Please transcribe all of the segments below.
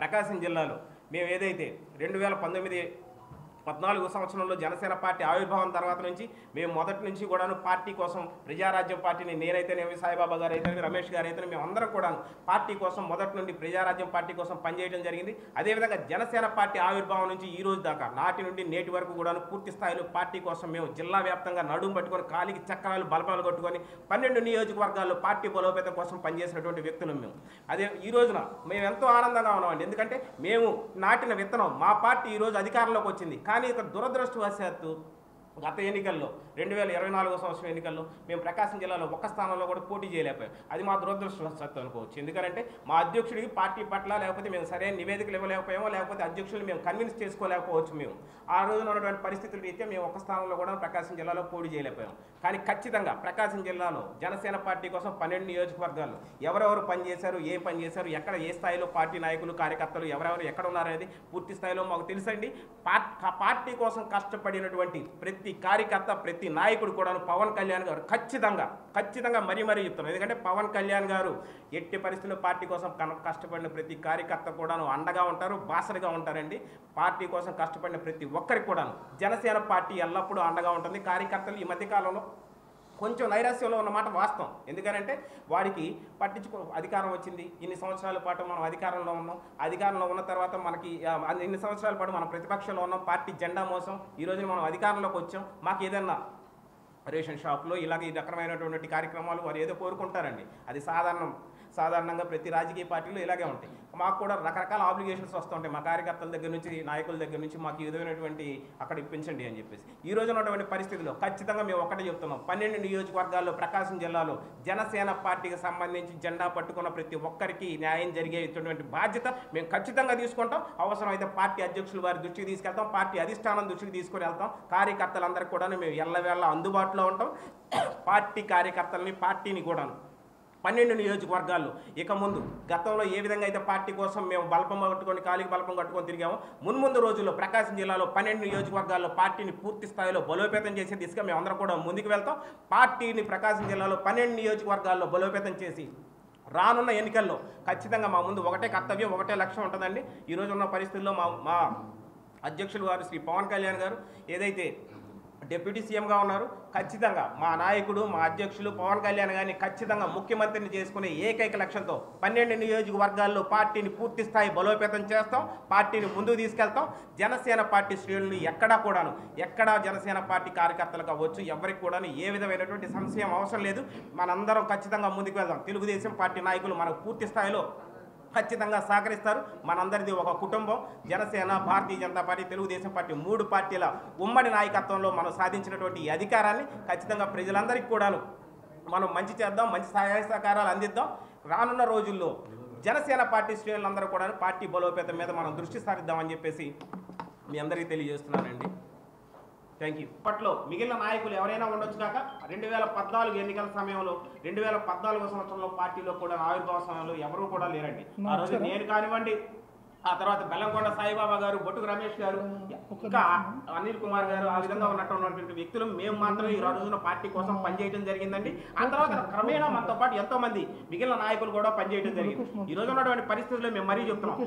ప్రకాశం జిల్లాలో మేము ఏదైతే 2014 సంవత్సరంలో జనసేన పార్టీ ఆవిర్భావం తర్వాత నుంచి మేము మొదటి నుంచి కూడాను పార్టీ కోసం ప్రజారాజ్యం పార్టీని నేనైతేనేమి సాయిబాబా గారు అయితేనేమి రమేష్ గారు అయితేనే మేము అందరం కూడాను పార్టీ కోసం మొదటి నుండి ప్రజారాజ్యం పార్టీ కోసం పనిచేయడం జరిగింది. అదేవిధంగా జనసేన పార్టీ ఆవిర్భావం నుంచి ఈ రోజు దాకా నాటి నుండి నేటి వరకు కూడాను పూర్తి స్థాయిలో పార్టీ కోసం మేము జిల్లా వ్యాప్తంగా నడుము పట్టుకొని కాలికి చక్రాలు బలపాలు కొట్టుకొని 12 నియోజకవర్గాల్లో పార్టీ బలోపేతం కోసం పనిచేసినటువంటి వ్యక్తులు మేము. అదే ఈ రోజున మేము ఎంతో ఆనందంగా ఉన్నామండి. ఎందుకంటే మేము నాటిన విత్తనం మా పార్టీ ఈరోజు అధికారంలోకి వచ్చింది. కానీ ఇక దురదృష్టవశాత్తు గత ఎన్నికల్లో 2024 సంవత్సరం ఎన్నికల్లో మేము ప్రకాశం జిల్లాలో ఒక్క స్థానంలో కూడా పోటీ చేయలేకపోయాం. అది మా దురదృష్టవశాత్తు అనుకోవచ్చు. ఎందుకంటే మా అధ్యక్షుడికి పార్టీ పట్ల లేకపోతే మేము సరైన నివేదికలు ఇవ్వలేకపోయామో లేకపోతే అధ్యక్షులు మేము కన్విన్స్ చేసుకోలేకపోవచ్చు. మేము ఆ రోజున ఉన్నటువంటి పరిస్థితుల రీత్యా మేము ఒక్క స్థానంలో కూడా ప్రకాశం జిల్లాలో పోటీ చేయలేకపోయాం. కానీ ఖచ్చితంగా ప్రకాశం జిల్లాలో జనసేన పార్టీ కోసం 12 నియోజకవర్గాల్లో ఎవరెవరు పనిచేశారు, ఏం పనిచేశారు, ఎక్కడ ఏ స్థాయిలో పార్టీ నాయకులు కార్యకర్తలు ఎవరెవరు ఎక్కడ ఉన్నారనేది పూర్తి స్థాయిలో మాకు తెలుసండి. పార్టీ కోసం కష్టపడినటువంటి ప్రతి కార్యకర్త ప్రతి నాయకుడు కూడా పవన్ కళ్యాణ్ గారు ఖచ్చితంగా మరీ చెప్తున్నారు. ఎందుకంటే పవన్ కళ్యాణ్ గారు ఎట్టి పరిస్థితుల్లో పార్టీ కోసం కష్టపడిన ప్రతి కార్యకర్త కూడాను అండగా ఉంటారు, బాసరిగా ఉంటారండి. పార్టీ కోసం కష్టపడిన ప్రతి ఒక్కరికి కూడాను జనసేన పార్టీ ఎల్లప్పుడూ అండగా ఉంటుంది. కార్యకర్తలు ఈ మధ్యకాలంలో కొంచెం నైరాశ్యంలో ఉన్నమాట వాస్తవం. ఎందుకంటే వాడికి అధికారం వచ్చింది, ఇన్ని సంవత్సరాల పాటు మనం అధికారంలో ఉన్నాం, అధికారంలో ఉన్న తర్వాత మనకి ఇన్ని సంవత్సరాల పాటు మనం ప్రతిపక్షంలో ఉన్నాం, పార్టీ జెండా మోసం ఈ రోజున మనం అధికారంలోకి వచ్చాం, మాకు ఏదన్నా రేషన్ షాప్లో ఇలాగ ఈ రకమైనటువంటి కార్యక్రమాలు వారు ఏదో కోరుకుంటారండి. అది సాధారణంగా ప్రతి రాజకీయ పార్టీలు ఇలాగే ఉంటాయి. మాకు కూడా రకరకాల ఆబ్లిగేషన్స్ వస్తుంటాయి మా కార్యకర్తల దగ్గర నుంచి, నాయకుల దగ్గర నుంచి, మాకు ఈ విధమైనటువంటి అక్కడ ఇప్పించండి అని చెప్పేసి. ఈ రోజు ఉన్నటువంటి పరిస్థితుల్లో ఖచ్చితంగా మేము ఒకటే చెప్తున్నాం, 12 నియోజకవర్గాల్లో ప్రకాశం జిల్లాలో జనసేన పార్టీకి సంబంధించి జెండా పట్టుకున్న ప్రతి ఒక్కరికి న్యాయం జరిగేటువంటి బాధ్యత మేము ఖచ్చితంగా తీసుకుంటాం. అవసరమైతే పార్టీ అధ్యక్షులు వారి దృష్టికి తీసుకెళ్తాం, పార్టీ అధిష్టానం దృష్టికి తీసుకొని వెళ్తాం. కార్యకర్తలందరికీ కూడా మేము ఎల్లవేళ అందుబాటులో ఉంటాం. పార్టీ కార్యకర్తలని పార్టీని కూడాను 12 నియోజకవర్గాల్లో ఇక ముందు గతంలో ఏ విధంగా అయితే పార్టీ కోసం మేము బలపం కట్టుకొని కాలికి బలపం కట్టుకొని తిరిగామో మున్ముందు రోజుల్లో ప్రకాశం జిల్లాలో 12 నియోజకవర్గాల్లో పార్టీని పూర్తి స్థాయిలో బలోపేతం చేసే దిశగా మేము అందరం కూడా ముందుకు వెళ్తాం. పార్టీని ప్రకాశం జిల్లాలో 12 నియోజకవర్గాల్లో బలోపేతం చేసి రానున్న ఎన్నికల్లో ఖచ్చితంగా మా ముందు ఒకటే కర్తవ్యం, ఒకటే లక్ష్యం ఉంటుందండి. ఈరోజు ఉన్న పరిస్థితుల్లో మా అధ్యక్షులు వారు శ్రీ పవన్ కళ్యాణ్ గారు ఏదైతే డిప్యూటీ సీఎంగా ఉన్నారు, ఖచ్చితంగా మా నాయకుడు మా అధ్యక్షులు పవన్ కళ్యాణ్ గారిని ఖచ్చితంగా ముఖ్యమంత్రిని చేసుకునే ఏకైక లక్ష్యంతో 12 నియోజకవర్గాల్లో పార్టీని పూర్తి స్థాయి బలోపేతం చేస్తాం, పార్టీని ముందుకు తీసుకెళ్తాం. జనసేన పార్టీ శ్రేణులు ఎక్కడా జనసేన పార్టీ కార్యకర్తలు కావచ్చు, ఎవరికి కూడా ఏ విధమైనటువంటి సంశయం అవసరం లేదు. మనందరం ఖచ్చితంగా ముందుకు వెళ్దాం. తెలుగుదేశం పార్టీ నాయకులు మనకు పూర్తి స్థాయిలో ఖచ్చితంగా సహకరిస్తారు. మనందరిది ఒక కుటుంబం. జనసేన, భారతీయ జనతా పార్టీ, తెలుగుదేశం పార్టీ 3 పార్టీల ఉమ్మడి నాయకత్వంలో మనం సాధించినటువంటి ఈ అధికారాన్ని ఖచ్చితంగా ప్రజలందరికీ కూడాను మనం మంచి చేద్దాం, మంచి సహాయ సహకారాలు అందిద్దాం. రానున్న రోజుల్లో జనసేన పార్టీ శ్రేణులందరూ కూడా పార్టీ బలోపేతం మీద మనం దృష్టి సారిద్దామని చెప్పేసి మీ అందరికీ తెలియజేస్తున్నానండి. Thank you. ఇప్పట్లో మిగిలిన నాయకులు ఎవరైనా ఉండొచ్చు కాక 2014 ఎన్నికల సమయంలో 2014 సంవత్సరంలో పార్టీలో కూడా ఆవిర్భావ సమయంలో ఎవరూ కూడా లేరండి. ఆ రోజు నేను కానివ్వండి, ఆ తర్వాత బెల్లంకొండ సాయిబాబా గారు, బొట్టుకు రమేష్ గారు, ఇంకా అనిల్ కుమార్ గారు, ఆ విధంగా ఉన్నటువంటి వ్యక్తులు మేము మాత్రమే ఈ రోజున పార్టీ కోసం పనిచేయడం జరిగిందండి. ఆ తర్వాత క్రమేణా మనతో పాటు ఎంతో మంది మిగిలిన నాయకులు కూడా పనిచేయడం జరిగింది. ఈ రోజు ఉన్నటువంటి పరిస్థితుల్లో మేము మరీ చెప్తున్నాం,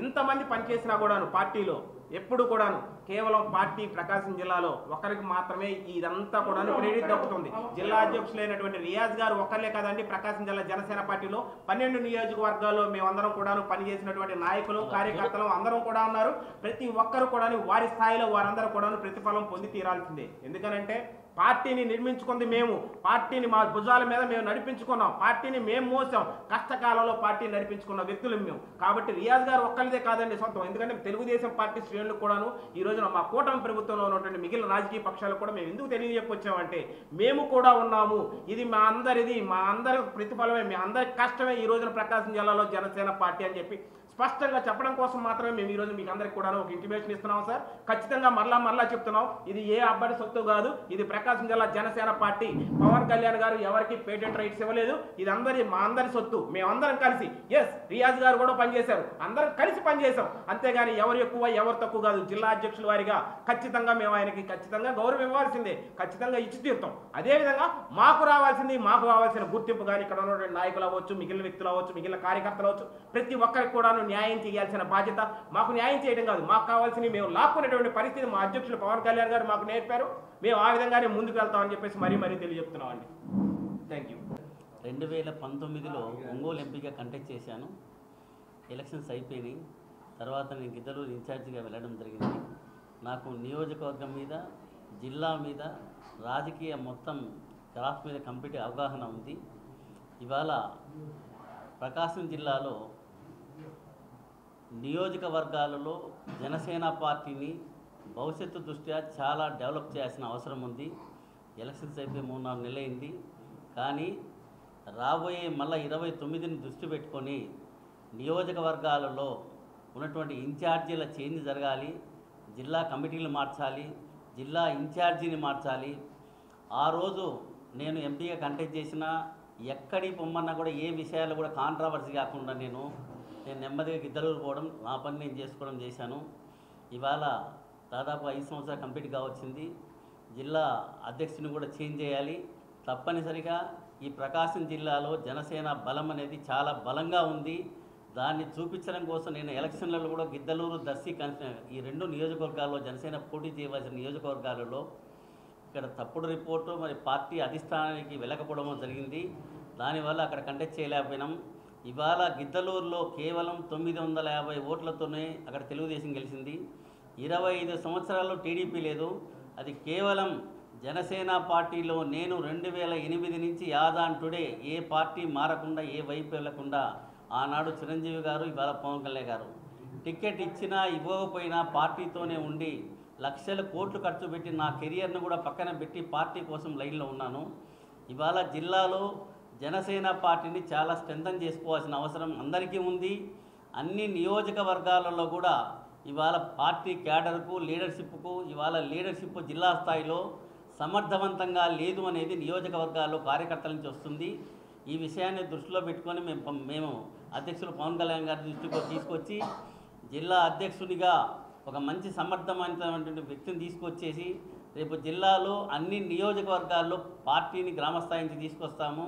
ఇంతమంది పనిచేసినా కూడాను పార్టీలో ఎప్పుడు కూడాను కేవలం పార్టీ ప్రకాశం జిల్లాలో ఒకరికి మాత్రమే ఇదంతా కూడా క్రెడిట్ దక్కుతుంది. జిల్లా అధ్యక్షులైనటువంటి రియాజ్ గారు ఒక్కర్లే కాదండి, ప్రకాశం జిల్లా జనసేన పార్టీలో 12 నియోజకవర్గాల్లో మేమందరం కూడాను పనిచేసినటువంటి నాయకులు కార్యకర్తలు అందరం కూడా ఉన్నారు. ప్రతి ఒక్కరు కూడా వారి స్థాయిలో వారందరూ కూడాను ప్రతిఫలం పొంది తీరాల్సిందే. ఎందుకనంటే పార్టీని నిర్మించుకుంది మేము, పార్టీని మా భుజాల మీద మేము నడిపించుకున్నాం, పార్టీని మేము మోసాం, కష్టకాలంలో పార్టీని నడిపించుకున్న వ్యక్తులు మేము. కాబట్టి రియాజ్ గారు ఒక్కరిదే కాదండి సొంతం. ఎందుకంటే తెలుగుదేశం పార్టీ శ్రేణులకు కూడాను ఈ రోజున మా కూటమి ప్రభుత్వంలో ఉన్నటువంటి మిగిలిన రాజకీయ పక్షాలు కూడా మేము ఎందుకు తెలియజెప్పొచ్చామంటే మేము కూడా ఉన్నాము, ఇది మా అందరి ప్రతిఫలమే, మీ అందరి కష్టమే ఈ రోజున ప్రకాశం జిల్లాలో జనసేన పార్టీ అని చెప్పి స్పష్టంగా చెప్పడం కోసం మాత్రమే మేము ఈరోజు మీకు అందరికి కూడా ఒక ఇంటిమేషన్ ఇస్తున్నాం సార్. ఖచ్చితంగా మరలా చెప్తున్నాం, ఇది ఏ అబ్బాయి సొత్తు కాదు, ఇది ప్రకాశం జిల్లా జనసేన పార్టీ పవన్ కళ్యాణ్ గారు ఎవరికి పేటెంట్ రైట్స్ ఇవ్వలేదు. ఇది మా అందరి సొత్తు. మేమందరం కలిసి రియాజ్ గారు కూడా పనిచేశారు, అందరం కలిసి పనిచేశాం. అంతేగాని ఎవరు ఎక్కువ ఎవరు తక్కువ కాదు. జిల్లా అధ్యక్షుల వారిగా ఖచ్చితంగా మేము ఆయనకి ఖచ్చితంగా గౌరవం ఇవ్వాల్సిందే, ఖచ్చితంగా ఇచ్చి తీరుతాం. అదేవిధంగా మాకు రావాల్సిన గుర్తింపు కానీ ఇక్కడ ఉన్నటువంటి నాయకులు అవ్వచ్చు, మిగిలిన వ్యక్తులు అవ్వచ్చు, మిగిలిన కార్యకర్తలు అవ్వచ్చు, ప్రతి ఒక్కరికి కూడా న్యాయం చేయాల్సిన బాధ్యత. మాకు న్యాయం చేయడం కాదు, మాకు కావాల్సింది మేము లాక్కునేటువంటి పరిస్థితి మా అధ్యక్షులు పవన్ కళ్యాణ్ గారు మాకు నేర్పారు. మేము ఆ విధంగానే ముందుకు వెళ్తామని చెప్పేసి మరీ తెలియజెప్తున్నామండి. Thank you. 2019లో ఒంగోలు ఎంపీగా కంటెస్ట్ చేశాను. ఎలక్షన్స్ అయిపోయినాయి. తర్వాత నేను గిద్దలూరు ఇన్ఛార్జిగా వెళ్ళడం జరిగింది. నాకు నియోజకవర్గం మీద, జిల్లా మీద, రాజకీయ మొత్తం గ్రాఫ్ మీద కంప్లీట్ అవగాహన ఉంది. ఇవాళ ప్రకాశం జిల్లాలో నియోజకవర్గాలలో జనసేన పార్టీని భవిష్యత్తు దృష్ట్యా చాలా డెవలప్ చేయాల్సిన అవసరం ఉంది. ఎలక్షన్స్ అయిపోయి 3-4 నెలలైంది. కానీ రాబోయే మళ్ళీ 29ని దృష్టి పెట్టుకొని నియోజకవర్గాలలో ఉన్నటువంటి ఇన్ఛార్జీల చేంజ్ జరగాలి, జిల్లా కమిటీలు మార్చాలి, జిల్లా ఇన్ఛార్జీని మార్చాలి. ఆ రోజు నేను ఎంపీగా కంటెస్ట్ చేసినా ఎక్కడికి పొమ్మన్నా కూడా ఏ విషయాలు కూడా కాంట్రావర్సీ కాకుండా నేను నెమ్మదిగా గిద్దలూరు పోవడం, నా పని నేను చేసుకోవడం చేశాను. ఇవాళ దాదాపు 5 సంవత్సరాలు కంప్లీట్గా వచ్చింది. జిల్లా అధ్యక్షుని కూడా చేంజ్ చేయాలి. తప్పనిసరిగా ఈ ప్రకాశం జిల్లాలో జనసేన బలం అనేది చాలా బలంగా ఉంది. దాన్ని చూపించడం కోసం నేను ఎలక్షన్లలో కూడా గిద్దలూరు, దర్శి ఈ 2 నియోజకవర్గాల్లో జనసేన పోటీ చేయవలసిన నియోజకవర్గాలలో ఇక్కడ తప్పుడు రిపోర్టు మరి పార్టీ అధిష్టానానికి వెళ్ళకపోవడం జరిగింది. దానివల్ల అక్కడ కంటెస్ట్ చేయలేకపోయినాం. ఇవాళ గిద్దలూరులో కేవలం 950 ఓట్లతోనే అక్కడ తెలుగుదేశం గెలిచింది. 25 సంవత్సరాల్లో టీడీపీ లేదు. అది కేవలం జనసేన పార్టీలో నేను 2008 నుంచి యాదాన్ టుడే ఏ పార్టీ మారకుండా, ఏ వైపు వెళ్లకుండా ఆనాడు చిరంజీవి గారు, ఇవాళ పవన్ కళ్యాణ్ గారు టికెట్ ఇచ్చినా ఇవ్వకపోయినా పార్టీతోనే ఉండి లక్షల కోట్లు ఖర్చు పెట్టి నా కెరియర్ను కూడా పక్కన పెట్టి పార్టీ కోసం లైన్లో ఉన్నాను. ఇవాళ జిల్లాలో జనసేన పార్టీని చాలా స్ట్రెంథన్ చేసుకోవాల్సిన అవసరం అందరికీ ఉంది. అన్ని నియోజకవర్గాలలో కూడా ఇవాళ పార్టీ క్యాడర్కు, లీడర్షిప్కు ఇవాళ లీడర్షిప్ జిల్లా స్థాయిలో సమర్థవంతంగా లేదు అనేది నియోజకవర్గాల్లో కార్యకర్తల నుంచి వస్తుంది. ఈ విషయాన్ని దృష్టిలో పెట్టుకొని మేము అధ్యక్షులు పవన్ కళ్యాణ్ గారి దృష్టికి తీసుకొచ్చి జిల్లా అధ్యక్షుడిగా ఒక మంచి సమర్థవంతమైనటువంటి వ్యక్తిని తీసుకొచ్చేసి రేపు జిల్లాలో అన్ని నియోజకవర్గాల్లో పార్టీని గ్రామస్థాయి నుంచి తీసుకొస్తాము.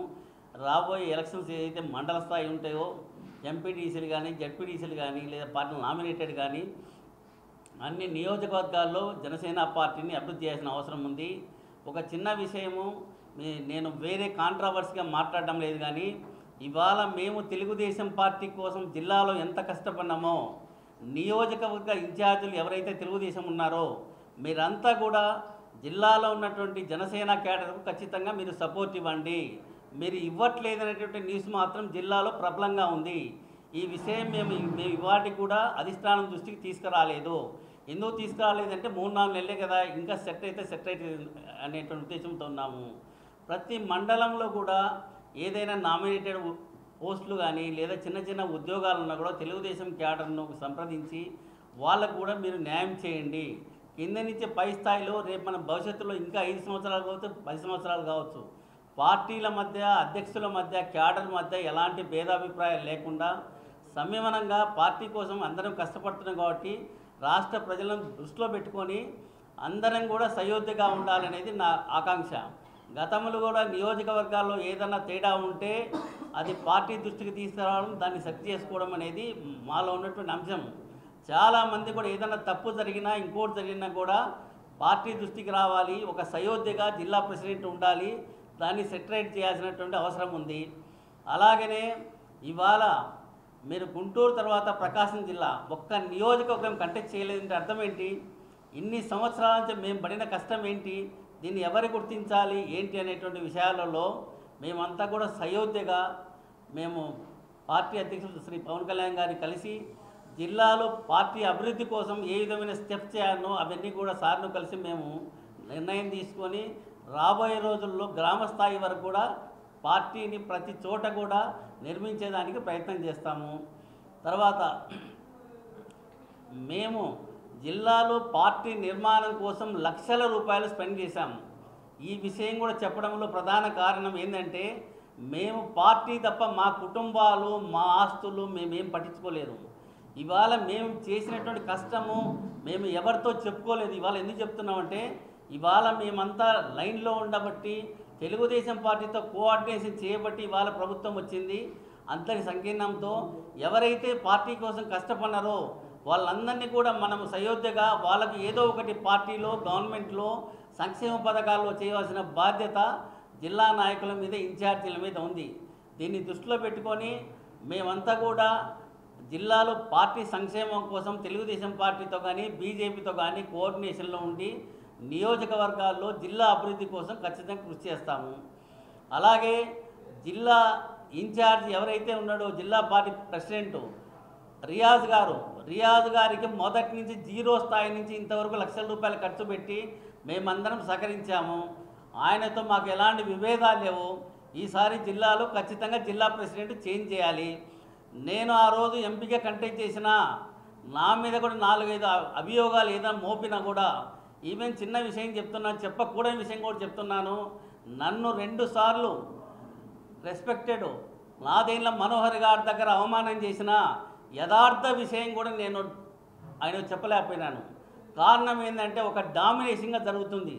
రాబోయే ఎలక్షన్స్ ఏదైతే మండల స్థాయి ఉంటాయో ఎంపీటీసీలు కానీ, జడ్పీటీసీలు కానీ, లేదా పార్టీ నామినేటెడ్ కానీ అన్ని నియోజకవర్గాల్లో జనసేన పార్టీని అభివృద్ధి చేయాల్సిన అవసరం ఉంది. ఒక చిన్న విషయము, నేను వేరే కాంట్రావర్సీగా మాట్లాడడం లేదు, కానీ ఇవాళ మేము తెలుగుదేశం పార్టీ కోసం జిల్లాలో ఎంత కష్టపడినామో నియోజకవర్గ ఇన్ఛార్జీలు ఎవరైతే తెలుగుదేశం ఉన్నారో మీరంతా కూడా జిల్లాలో ఉన్నటువంటి జనసేన క్యాడర్కు ఖచ్చితంగా మీరు సపోర్ట్ ఇవ్వండి. మీరు ఇవ్వట్లేదనేటువంటి న్యూస్ మాత్రం జిల్లాలో ప్రబలంగా ఉంది. ఈ విషయం మేము ఇవాటికి కూడా అధిష్టానం దృష్టికి తీసుకురాలేదు. ఎందుకు తీసుకురాలేదంటే 3-4 నెలలే కదా, ఇంకా సెట్ అయితే అనేటువంటి ఉద్దేశంతో ఉన్నాము. ప్రతి మండలంలో కూడా ఏదైనా నామినేటెడ్ పోస్టులు కానీ లేదా చిన్న ఉద్యోగాలు ఉన్నా కూడా తెలుగుదేశం క్యాడర్ను సంప్రదించి వాళ్ళకు కూడా మీరు న్యాయం చేయండి. కింద నుంచి పై స్థాయిలో రేపు మన భవిష్యత్తులో ఇంకా 5 సంవత్సరాలు కావచ్చు, 10 సంవత్సరాలు కావచ్చు, పార్టీల మధ్య, అధ్యక్షుల మధ్య, క్యాడర్ మధ్య ఎలాంటి భేదాభిప్రాయాలు లేకుండా సంయమనంగా పార్టీ కోసం అందరం కష్టపడుతున్నాం. కాబట్టి రాష్ట్ర ప్రజలను దృష్టిలో పెట్టుకొని అందరం కూడా సయోధ్యగా ఉండాలనేది నా ఆకాంక్ష. గతంలో కూడా నియోజకవర్గాల్లో ఏదన్నా తేడా ఉంటే అది పార్టీ దృష్టికి తీసుకురావడం, దాన్ని సరి చేసుకోవడం అనేది మాలో ఉన్నటువంటి అంశం. చాలామంది కూడా ఏదైనా తప్పు జరిగినా, ఇంకోటి జరిగినా కూడా పార్టీ దృష్టికి రావాలి, ఒక సయోధ్యగా జిల్లా ప్రెసిడెంట్ ఉండాలి, దాన్ని సెటరేట్ చేయాల్సినటువంటి అవసరం ఉంది. అలాగనే ఇవాళ మీరు గుంటూరు తర్వాత ప్రకాశం జిల్లా ఒక్క నియోజకవర్గం కంటెస్ట్ చేయలేదంటే అర్థం ఏంటి? ఇన్ని సంవత్సరాల నుంచి మేము పడిన కష్టం ఏంటి, దీన్ని ఎవరు గుర్తించాలి ఏంటి అనేటువంటి విషయాలలో మేమంతా కూడా సయోధ్యగా మేము పార్టీ అధ్యక్షుడు శ్రీ పవన్ కళ్యాణ్ గారిని కలిసి జిల్లాలో పార్టీ అభివృద్ధి కోసం ఏ విధమైన స్టెప్స్ చేయాలనో అవన్నీ కూడా సార్ను కలిసి మేము నిర్ణయం తీసుకొని రాబోయే రోజుల్లో గ్రామ స్థాయి వరకు కూడా పార్టీని ప్రతి చోట కూడా నిర్మించేదానికి ప్రయత్నం చేస్తాము. తర్వాత మేము జిల్లాలో పార్టీ నిర్మాణం కోసం లక్షల రూపాయలు స్పెండ్ చేశాము. ఈ విషయం కూడా చెప్పడంలో ప్రధాన కారణం ఏంటంటే మేము పార్టీ తప్ప మా కుటుంబాలు మా ఆస్తులు మేమేం పట్టించుకోలేదు. ఇవాళ మేము చేసినటువంటి కష్టము మేము ఎవరితో చెప్పుకోలేదు. ఇవాళ ఎందుకు చెప్తున్నామంటే ఇవాళ మేమంతా లైన్లో ఉండబట్టి తెలుగుదేశం పార్టీతో కోఆర్డినేషన్ చేయబట్టి ఇవాళ ప్రభుత్వం వచ్చింది. అంతటి సంకీర్ణంతో ఎవరైతే పార్టీ కోసం కష్టపడినారో వాళ్ళందరినీ కూడా మనం సయోధ్యగా వాళ్ళకి ఏదో ఒకటి పార్టీలో గవర్నమెంట్లో సంక్షేమ పథకాల్లో చేయవలసిన బాధ్యత జిల్లా నాయకుల మీద ఇన్ఛార్జీల మీద ఉంది. దీన్ని దృష్టిలో పెట్టుకొని మేమంతా కూడా జిల్లాలో పార్టీ సంక్షేమం కోసం తెలుగుదేశం పార్టీతో కానీ బీజేపీతో కానీ కోఆర్డినేషన్లో ఉండి నియోజకవర్గాల్లో జిల్లా అభివృద్ధి కోసం ఖచ్చితంగా కృషి చేస్తాము. అలాగే జిల్లా ఇన్ఛార్జ్ ఎవరైతే ఉన్నాడో జిల్లా పార్టీ ప్రెసిడెంట్ రియాజ్ గారికి మొదటి నుంచి జీరో స్థాయి నుంచి ఇంతవరకు లక్షల రూపాయలు ఖర్చు పెట్టి మేమందరం సహకరించాము. ఆయనతో మాకు ఎలాంటి విభేదాలు లేవు. ఈసారి జిల్లాలో ఖచ్చితంగా జిల్లా ప్రెసిడెంట్ చేంజ్ చేయాలి. నేను ఆ రోజు ఎంపీగా కంటెస్ట్ చేసిన నా మీద కూడా 4-5 అభియోగాలు ఏదైనా మోపినా కూడా ఈవెన్ చిన్న విషయం చెప్తున్నాను, చెప్పకూడని విషయం కూడా చెప్తున్నాను. నన్ను 2 సార్లు రెస్పెక్టెడ్ నాదేళ్ళ మనోహర్ గారి దగ్గర అవమానం చేసిన యథార్థ విషయం కూడా నేను ఆయన చెప్పలేకపోయినాను. కారణం ఏంటంటే ఒక డామినేషన్గా జరుగుతుంది.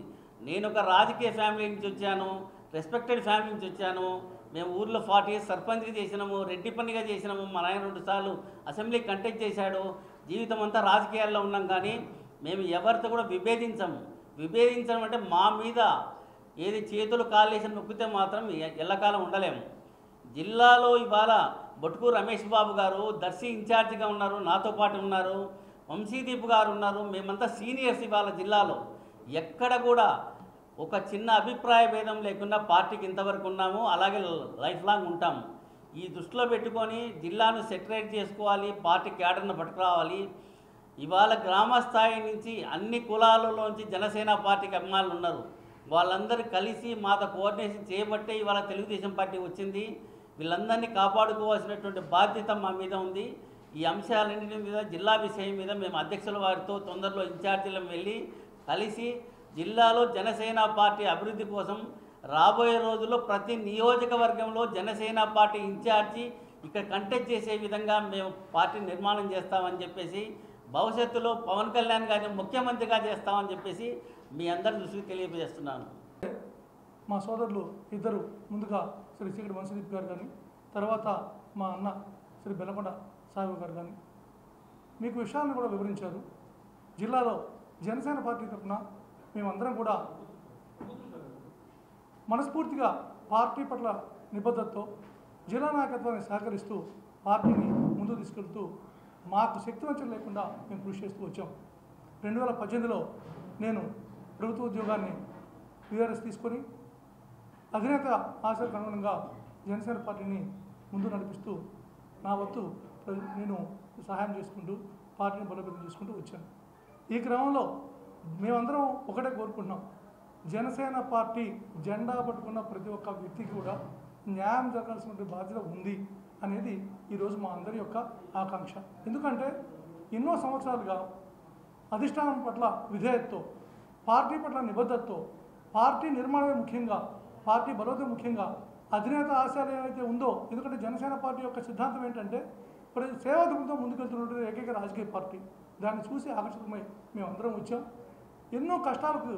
నేను ఒక రాజకీయ ఫ్యామిలీ నుంచి వచ్చాను, రెస్పెక్టెడ్ ఫ్యామిలీ నుంచి వచ్చాను. మేము ఊర్లో 40 years సర్పంచ్గా చేసినాము, రెడ్డి పనిగా చేసినాము. మా నాయన 2 సార్లు అసెంబ్లీ కంటెస్ట్ చేశాడు. జీవితం అంతా రాజకీయాల్లో ఉన్నాం. కానీ మేము ఎవరితో కూడా విభేదించడం అంటే మా మీద ఏది చేతులు కాళ్ళేసి నొక్కితే మాత్రం ఎల్లకాలం ఉండలేము. జిల్లాలో ఇవాళ బొట్కూరు రమేష్ బాబు గారు దర్శి ఇన్ఛార్జిగా ఉన్నారు, నాతో పాటు ఉన్నారు. వంశీదీప్ గారు ఉన్నారు. మేమంతా సీనియర్స్. ఇవాళ జిల్లాలో ఎక్కడ కూడా ఒక చిన్న అభిప్రాయ భేదం లేకుండా పార్టీకి ఇంతవరకు ఉన్నాము, అలాగే లైఫ్ లాంగ్ ఉంటాము. ఈ దృష్టిలో పెట్టుకొని జిల్లాను సెటరేట్ చేసుకోవాలి, పార్టీ క్యాడర్ను పట్టుకురావాలి. ఇవాళ గ్రామ స్థాయి నుంచి అన్ని కులాలలోంచి జనసేన పార్టీకి అభిమానులు ఉన్నారు. వాళ్ళందరూ కలిసి మాతో కోఆర్డినేషన్ చేయబట్టే ఇవాళ తెలుగుదేశం పార్టీ వచ్చింది. వీళ్ళందరినీ కాపాడుకోవాల్సినటువంటి బాధ్యత మా మీద ఉంది. ఈ అంశాలన్నింటి మీద జిల్లా విషయం మీద మేము అధ్యక్షుల వారితో తొందరలో ఇన్ఛార్జీలను వెళ్ళి కలిసి జిల్లాలో జనసేన పార్టీ అభివృద్ధి కోసం రాబోయే రోజుల్లో ప్రతి నియోజకవర్గంలో జనసేన పార్టీ ఇన్ఛార్జి ఇక్కడ కంటెస్ట్ చేసే విధంగా మేము పార్టీ నిర్మాణం చేస్తామని చెప్పేసి, భవిష్యత్తులో పవన్ కళ్యాణ్ గారిని ముఖ్యమంత్రిగా చేస్తామని చెప్పేసి మీ అందరి దృష్టికి తెలియజేస్తున్నాను. మా సోదరులు ఇద్దరు ముందుగా శ్రీ చీకటి వంశదీప్ గారు కానీ, తర్వాత మా అన్న శ్రీ బెల్లకొండ సాహెబ్ గారు కానీ మీకు విషయాలను కూడా వివరించారు. జిల్లాలో జనసేన పార్టీ తరఫున మేమందరం కూడా మనస్ఫూర్తిగా పార్టీ పట్ల నిబద్ధతతో జిల్లా నాయకత్వాన్ని సహకరిస్తూ పార్టీని ముందుకు తీసుకెళ్తూ మాకు శక్తివంచన లేకుండా మేము కృషి చేస్తూ వచ్చాం. 2018లో నేను ప్రభుత్వ ఉద్యోగాన్ని వీఆర్ఎస్ తీసుకొని అధినేత ఆశలకు అనుగుణంగా జనసేన పార్టీని ముందు నడిపిస్తూ నా వంతు నేను సహాయం చేసుకుంటూ పార్టీని బలోపేతం చేసుకుంటూ వచ్చాను. ఈ క్రమంలో మేమందరం ఒకటే కోరుకుంటున్నాం, జనసేన పార్టీ జెండా పట్టుకున్న ప్రతి ఒక్క వ్యక్తికి కూడా న్యాయం జరగాల్సిన బాధ్యత ఉంది అనేది ఈరోజు మా అందరి యొక్క ఆకాంక్ష. ఎందుకంటే ఎన్నో సంవత్సరాలుగా అధిష్టానం పట్ల విధేయతతో, పార్టీ పట్ల నిబద్ధతతో, పార్టీ నిర్మాణమే ముఖ్యంగా, పార్టీ బలోపేతం ముఖ్యంగా, అధినేత ఆశయాలు ఏవైతే ఉందో, ఎందుకంటే జనసేన పార్టీ యొక్క సిద్ధాంతం ఏంటంటే సేవా దృక్పథంతో ముందుకెళ్తున్నటువంటి ఏకైక రాజకీయ పార్టీ. దాన్ని చూసి ఆకర్షితమై మేమందరం వచ్చాం. ఎన్నో కష్టాలకు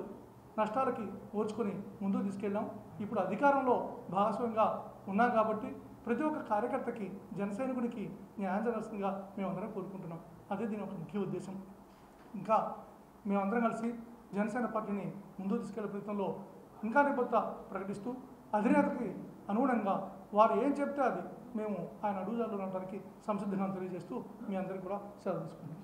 నష్టాలకి ఓర్చుకొని ముందుకు తీసుకెళ్ళాం. ఇప్పుడు అధికారంలో భాగస్వామ్యంగా ఉన్నాం కాబట్టి ప్రతి ఒక్క కార్యకర్తకి, జనసైనికుడికి న్యాయం జరగాల్సిందిగా మేమందరం కోరుకుంటున్నాం. అదే దీని ఒక ముఖ్య ఉద్దేశం. ఇంకా మేమందరం కలిసి జనసేన పార్టీని ముందుకు తీసుకెళ్లే ప్రయత్నంలో ఇంకా నిబద్ధత ప్రకటిస్తూ అధినేతకి అనుగుణంగా వారు ఏం చెప్తే అది మేము ఆయన అడుగుజాడలో ఉండడానికి సంసిద్ధంగా తెలియజేస్తూ మీ అందరికీ కూడా సెలవు తీసుకుంటాం.